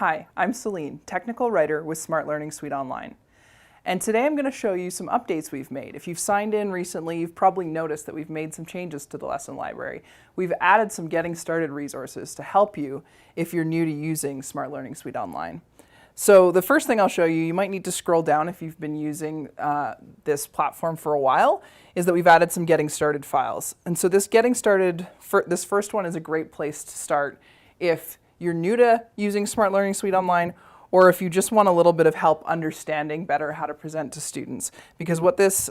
Hi, I'm Celine, Technical Writer with Smart Learning Suite Online. And today I'm going to show you some updates we've made. If you've signed in recently, you've probably noticed that we've made some changes to the lesson library. We've added some getting started resources to help you if you're new to using Smart Learning Suite Online. So the first thing I'll show you, you might need to scroll down if you've been using this platform for a while, is that we've added some getting started files. And so this getting started, this first one is a great place to start if you're new to using Smart Learning Suite Online, or if you just want a little bit of help understanding better how to present to students. Because what this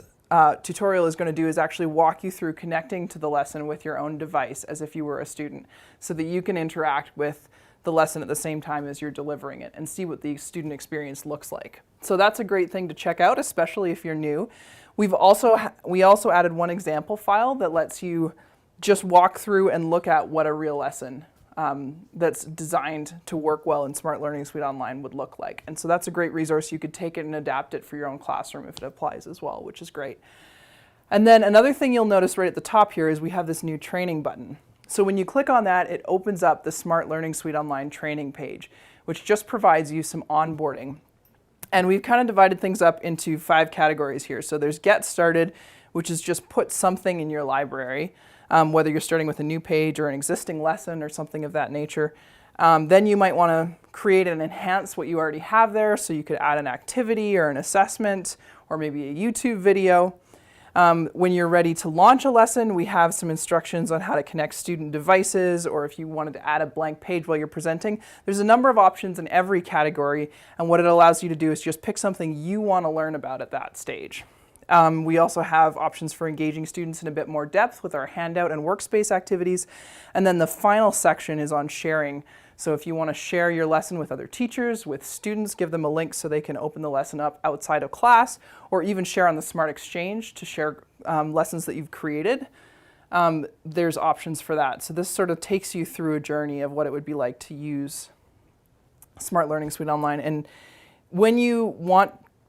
tutorial is going to do is actually walk you through connecting to the lesson with your own device as if you were a student, so that you can interact with the lesson at the same time as you're delivering it and see what the student experience looks like. So that's a great thing to check out, especially if you're new. We also added one example file that lets you just walk through and look at what a real lesson that's designed to work well in Smart Learning Suite Online would look like. And so that's a great resource. You could take it and adapt it for your own classroom if it applies as well, which is great. And then another thing you'll notice right at the top here is we have this new training button. So when you click on that, it opens up the Smart Learning Suite Online training page, which just provides you some onboarding. And we've kind of divided things up into 5 categories here. So there's Get Started, which is just put something in your library, whether you're starting with a new page or an existing lesson or something of that nature. Then you might want to create and enhance what you already have there. So you could add an activity or an assessment or maybe a YouTube video. When you're ready to launch a lesson, we have some instructions on how to connect student devices, or if you wanted to add a blank page while you're presenting. There's a number of options in every category, and what it allows you to do is just pick something you want to learn about at that stage. We also have options for engaging students in a bit more depth with our handout and workspace activities. And then the final section is on sharing. So if you want to share your lesson with other teachers, with students, give them a link so they can open the lesson up outside of class, or even share on the Smart Exchange to share lessons that you've created. There's options for that. So this sort of takes you through a journey of what it would be like to use Smart Learning Suite Online. And when you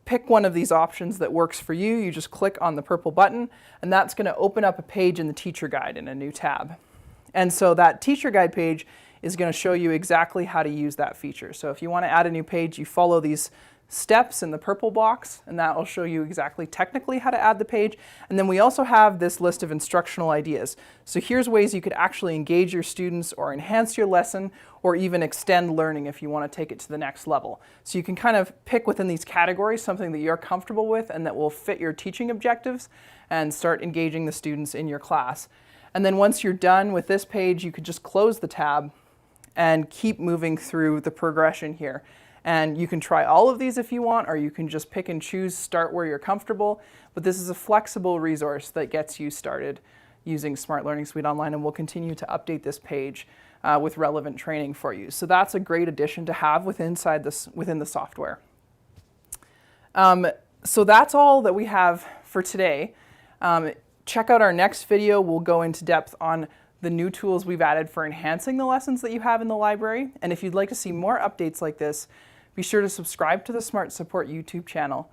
pick one of these options that works for you, you just click on the purple button, and that's going to open up a page in the teacher guide in a new tab. And so that teacher guide page is going to show you exactly how to use that feature. So if you want to add a new page, you follow these steps in the purple box, and that will show you exactly technically how to add the page. And then we also have this list of instructional ideas. So here's ways you could actually engage your students or enhance your lesson, or even extend learning if you want to take it to the next level. So you can kind of pick within these categories something that you're comfortable with and that will fit your teaching objectives, and start engaging the students in your class. And then once you're done with this page, you could just close the tab and keep moving through the progression here. And you can try all of these if you want, or you can just pick and choose, start where you're comfortable. But this is a flexible resource that gets you started using Smart Learning Suite Online, and we'll continue to update this page with relevant training for you. So that's a great addition to have within the software. So that's all that we have for today. Check out our next video. We'll go into depth on the new tools we've added for enhancing the lessons that you have in the library. And if you'd like to see more updates like this, be sure to subscribe to the Smart Support YouTube channel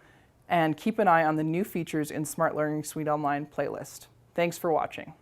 and keep an eye on the new features in Smart Learning Suite Online playlist. Thanks for watching.